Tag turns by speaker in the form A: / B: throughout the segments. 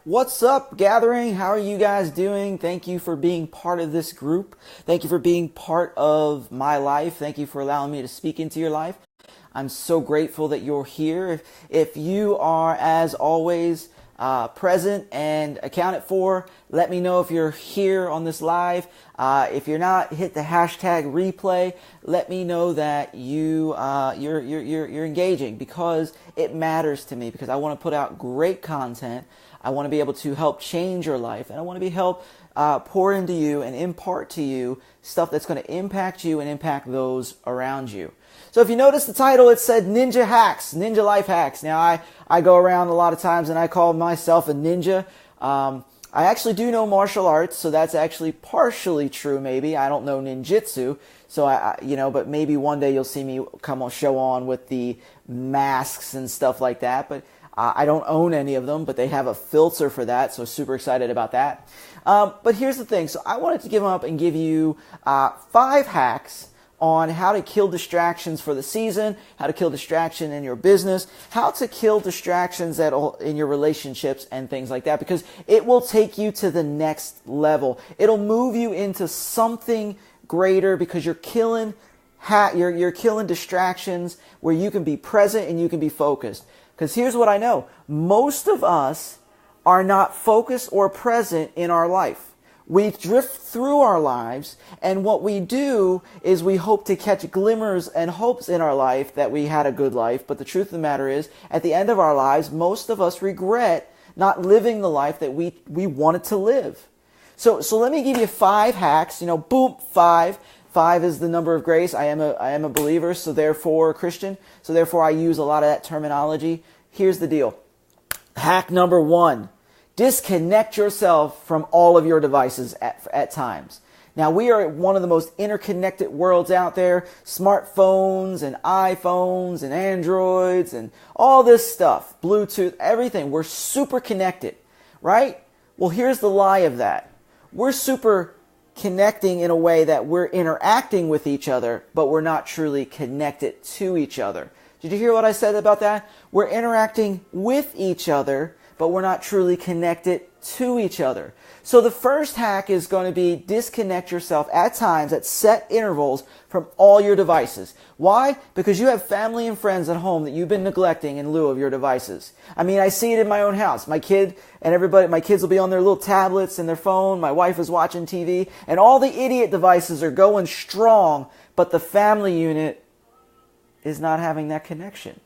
A: What's up, Gathering? How are you guys doing? Thank you for being part of this group. Thank you for being part of my life. Thank you for allowing me to speak into your life. I'm so grateful that you're here. If you are, as always, present and accounted for, let me know if you're here on this live. If you're not, hit the hashtag replay. Let me know that you're engaging, because it matters to me, because I want to put out great content. I want to be able to help change your life, and I want to help pour into you and impart to you stuff that's going to impact you and impact those around you. So if you notice the title, it said Ninja Hacks, Ninja Life Hacks. Now, I go around a lot of times and I call myself a ninja. I actually do know martial arts, so that's actually partially true, maybe. I don't know ninjutsu, so but maybe one day you'll see me show on with the masks and stuff like that. But I don't own any of them, but they have a filter for that, so super excited about that. But here's the thing. So I wanted to give you 5 hacks on how to kill distractions for the season, how to kill distraction in your business, how to kill distractions in your relationships and things like that, because it will take you to the next level. It'll move you into something greater, because you're killing distractions where you can be present and you can be focused. Because here's what I know. Most of us are not focused or present in our life. We drift through our lives, and what we do is we hope to catch glimmers and hopes in our life that we had a good life. But the truth of the matter is, at the end of our lives, most of us regret not living the life that we wanted to live. So let me give you 5 hacks. Boom, 5. 5 is the number of grace. I am a believer, so therefore a Christian. So therefore I use a lot of that terminology. Here's the deal. Hack number 1. Disconnect yourself from all of your devices at times. Now, we are one of the most interconnected worlds out there. Smartphones and iPhones and Androids and all this stuff. Bluetooth, everything. We're super connected, right? Well, here's the lie of that. We're super connecting in a way that we're interacting with each other, but we're not truly connected to each other. Did you hear what I said about that? We're interacting with each other, but we're not truly connected to each other. So the first hack is going to be disconnect yourself at times, at set intervals, from all your devices. Why? Because you have family and friends at home that you've been neglecting in lieu of your devices. I mean, I see it in my own house. My kids will be on their little tablets and their phone. My wife is watching TV, and all the idiot devices are going strong, but the family unit is not having that connection.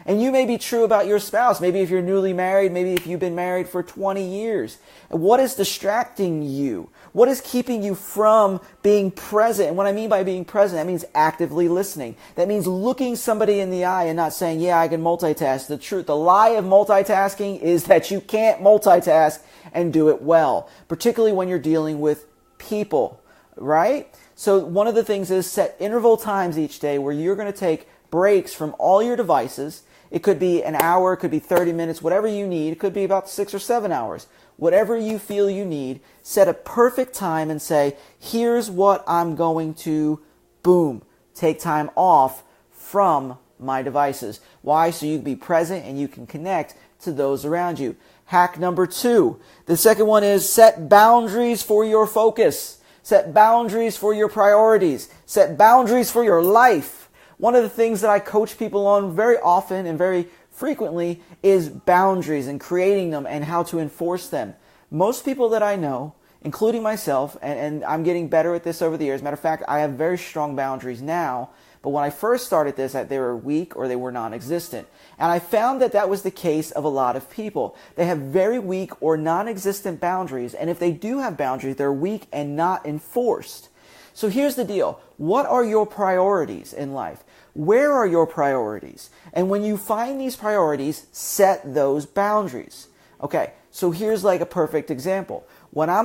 A: And you may be true about your spouse. Maybe if you're newly married, maybe if you've been married for 20 years. What is distracting you? What is keeping you from being present? And what I mean by being present, that means actively listening. That means looking somebody in the eye and not saying, yeah, I can multitask. The lie of multitasking is that you can't multitask and do it well, particularly when you're dealing with people, right? So one of the things is set interval times each day where you're going to take breaks from all your devices. It could be an hour, it could be 30 minutes, whatever you need. It could be about 6 or 7 hours. Whatever you feel you need, set a perfect time and say, here's what I'm going to, boom, take time off from my devices. Why? So you can be present and you can connect to those around you. Hack number 2. The second one is set boundaries for your focus. Set boundaries for your priorities. Set boundaries for your life. One of the things that I coach people on very often and very frequently is boundaries and creating them and how to enforce them. Most people that I know, including myself, and I'm getting better at this over the years. Matter of fact, I have very strong boundaries now, but when I first started this, they were weak or they were non-existent. And I found that was the case of a lot of people. They have very weak or non-existent boundaries, and if they do have boundaries, they're weak and not enforced. So here's the deal. What are your priorities in life? Where are your priorities? And when you find these priorities, set those boundaries. Okay, so here's like a perfect example. When I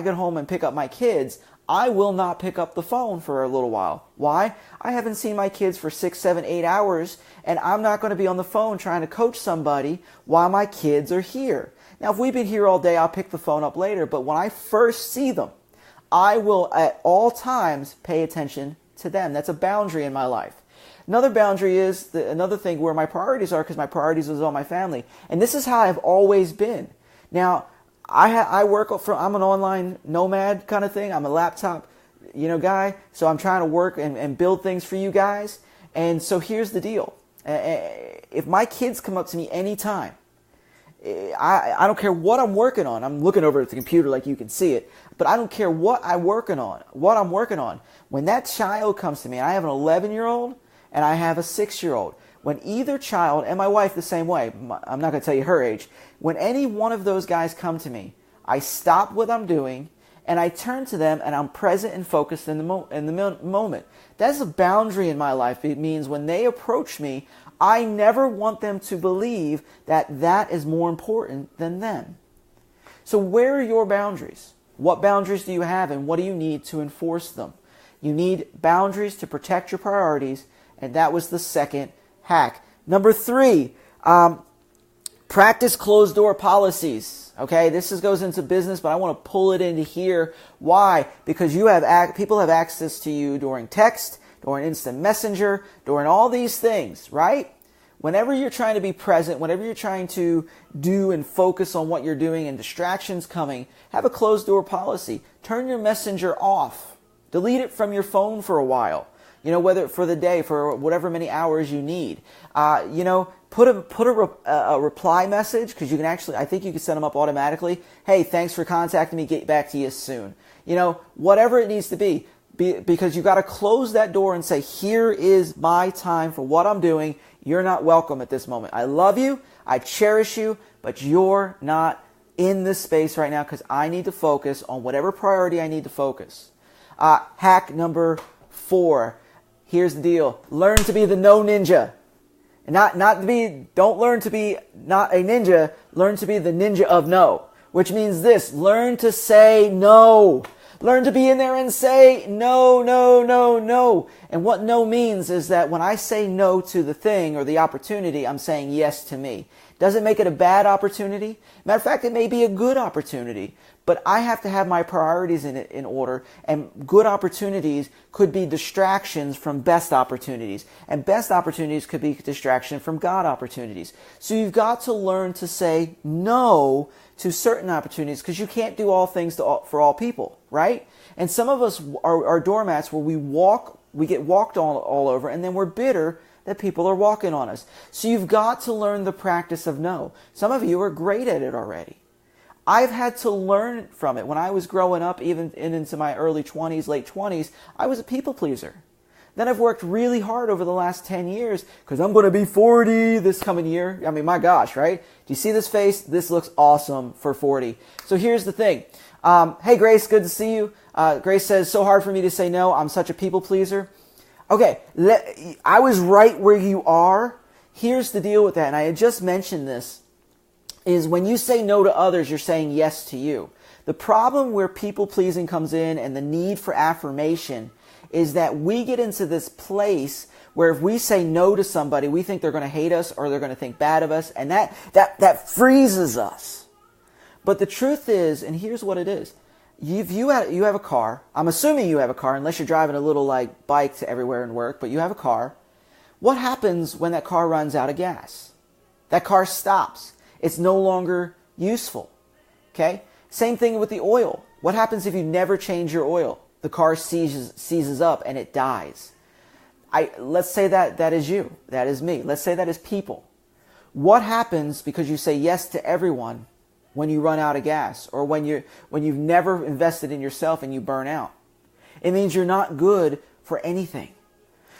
A: get home and pick up my kids, I will not pick up the phone for a little while. Why? I haven't seen my kids for 6, 7, 8 hours, and I'm not going to be on the phone trying to coach somebody while my kids are here. Now, if we've been here all day, I'll pick the phone up later, but when I first see them, I will at all times pay attention to them. That's a boundary in my life. Another boundary is another thing where my priorities are, because my priorities is on my family. And this is how I've always been. Now, I work from, I'm an online nomad kind of thing. I'm a laptop, guy. So I'm trying to work and build things for you guys. And so here's the deal. If my kids come up to me anytime, I don't care what I'm working on. I'm looking over at the computer like you can see it, but I don't care what I'm working on. When that child comes to me, and I have an 11-year-old and I have a 6-year-old, when either child, and my wife the same way, I'm not going to tell you her age, when any one of those guys come to me, I stop what I'm doing and I turn to them and I'm present and focused in the moment. That's a boundary in my life. It means when they approach me, I never want them to believe that that is more important than them. So where are your boundaries? What boundaries do you have, and what do you need to enforce them? You need boundaries to protect your priorities, and that was the second hack. Number 3, practice closed door policies. Okay, this goes into business, but I want to pull it into here. Why? Because people have access to you during text, during instant messenger, during all these things, right? Whenever you're trying to be present, whenever you're trying to do and focus on what you're doing and distractions coming, have a closed door policy. Turn your messenger off. Delete it from your phone for a while. Whether for the day, for whatever many hours you need. Put a reply message, because you can actually, I think you can set them up automatically. Hey, thanks for contacting me. Get back to you soon. Whatever it needs to be, because you got to close that door and say, here is my time for what I'm doing. You're not welcome at this moment. I love you. I cherish you, but you're not in this space right now because I need to focus on whatever priority I need to focus. Hack number 4. Here's the deal. Learn to be the no ninja. And don't learn to be not a ninja, learn to be the ninja of no. Which means this, learn to say no. Learn to be in there and say no, no, no, no. And what no means is that when I say no to the thing or the opportunity, I'm saying yes to me. Doesn't make it a bad opportunity. Matter of fact, it may be a good opportunity. But I have to have my priorities in order, and good opportunities could be distractions from best opportunities. And best opportunities could be distraction from God opportunities. So you've got to learn to say no to certain opportunities, because you can't do all things for all people, right? And some of us are doormats where we get walked all over, and then we're bitter that people are walking on us. So you've got to learn the practice of no. Some of you are great at it already. I've had to learn from it. When I was growing up, even into my early 20s, late 20s, I was a people pleaser. Then I've worked really hard over the last 10 years because I'm going to be 40 this coming year. I mean, my gosh, right? Do you see this face? This looks awesome for 40. So here's the thing. Hey, Grace, good to see you. Grace says, so hard for me to say no. I'm such a people pleaser. Okay, I was right where you are. Here's the deal with that, and I had just mentioned this, is when you say no to others, you're saying yes to you. The problem where people-pleasing comes in and the need for affirmation is that we get into this place where if we say no to somebody, we think they're going to hate us or they're going to think bad of us, and that freezes us. But the truth is, and here's what it is, you have a car. I'm assuming you have a car, unless you're driving a little bike to everywhere and work, but you have a car. What happens when that car runs out of gas? That car stops. It's no longer useful. Okay? Same thing with the oil. What happens if you never change your oil? The car seizes up and it dies. Let's say that is you. That is me. Let's say that is people. What happens because you say yes to everyone when you run out of gas, or when you've never invested in yourself and you burn out? It means you're not good for anything.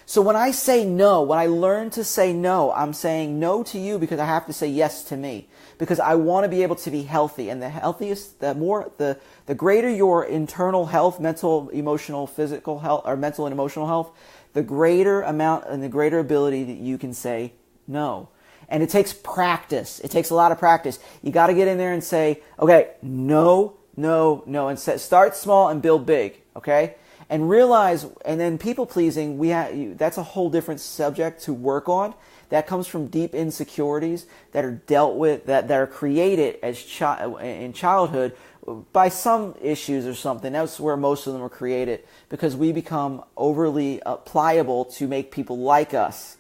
A: So when I say no, when I learn to say no, I'm saying no to you because I have to say yes to me. Because I want to be able to be healthy. And the healthiest, the greater your internal health, mental, emotional, physical health, or mental and emotional health, the greater amount and the greater ability that you can say no. And it takes practice. It takes a lot of practice. You got to get in there and say, okay, no, no, no. And start small and build big, okay? And realize, and then people-pleasing, that's a whole different subject to work on. That comes from deep insecurities that are dealt with, that are created as in childhood by some issues or something. That's where most of them are created, because we become overly pliable to make people like us.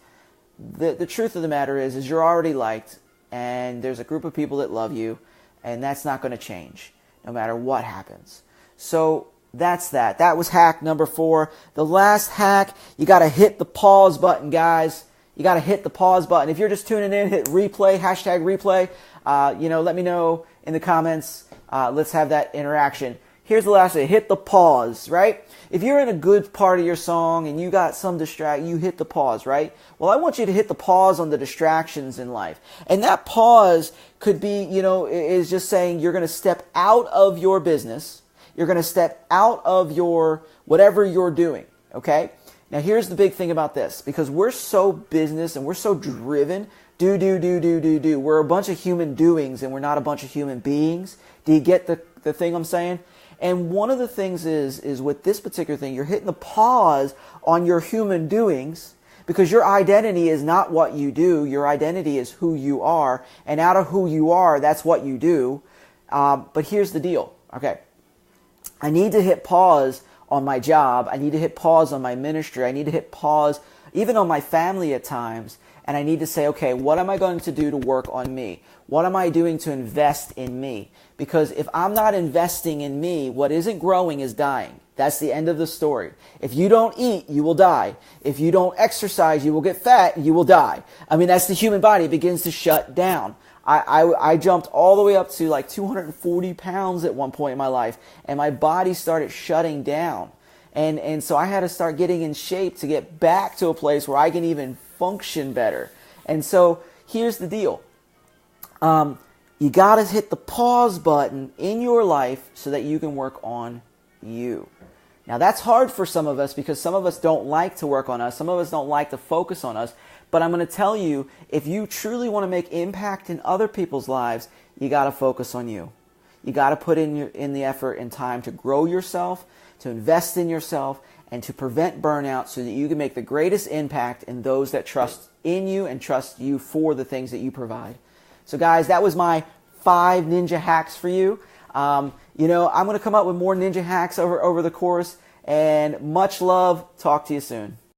A: The truth of the matter is you're already liked, and there's a group of people that love you, And that's not going to change no matter what happens. So that's that. That was hack number 4. The last hack, you got to hit the pause button, guys. You got to hit the pause button. If you're just tuning in, hit replay, hashtag replay. Let me know in the comments. Let's have that interaction. Here's the last thing. Hit the pause, right? If you're in a good part of your song and you got some you hit the pause, right? Well, I want you to hit the pause on the distractions in life. And that pause could be, is just saying you're going to step out of your business. You're going to step out of your whatever you're doing, okay? Now, here's the big thing about this. Because we're so business and we're so driven, do. We're a bunch of human doings and we're not a bunch of human beings. Do you get the thing I'm saying? And one of the things is with this particular thing, you're hitting the pause on your human doings because your identity is not what you do. Your identity is who you are. And out of who you are, that's what you do. But here's the deal. Okay. I need to hit pause on my job. I need to hit pause on my ministry. I need to hit pause even on my family at times. And I need to say, okay, what am I going to do to work on me? What am I doing to invest in me? Because if I'm not investing in me, what isn't growing is dying. That's the end of the story. If you don't eat, you will die. If you don't exercise, you will get fat and you will die. I mean, that's the human body. It begins to shut down. I jumped all the way up to like 240 pounds at one point in my life, and my body started shutting down. And so I had to start getting in shape to get back to a place where I can even function better. And so here's the deal. You got to hit the pause button in your life so that you can work on you. Now, that's hard for some of us because some of us don't like to work on us. Some of us don't like to focus on us. But I'm going to tell you, if you truly want to make impact in other people's lives, you got to focus on you. You got to put in the effort and time to grow yourself, to invest in yourself, and to prevent burnout so that you can make the greatest impact in those that trust in you and trust you for the things that you provide. So guys, that was my 5 ninja hacks for you. I'm going to come up with more ninja hacks over the course. And much love. Talk to you soon.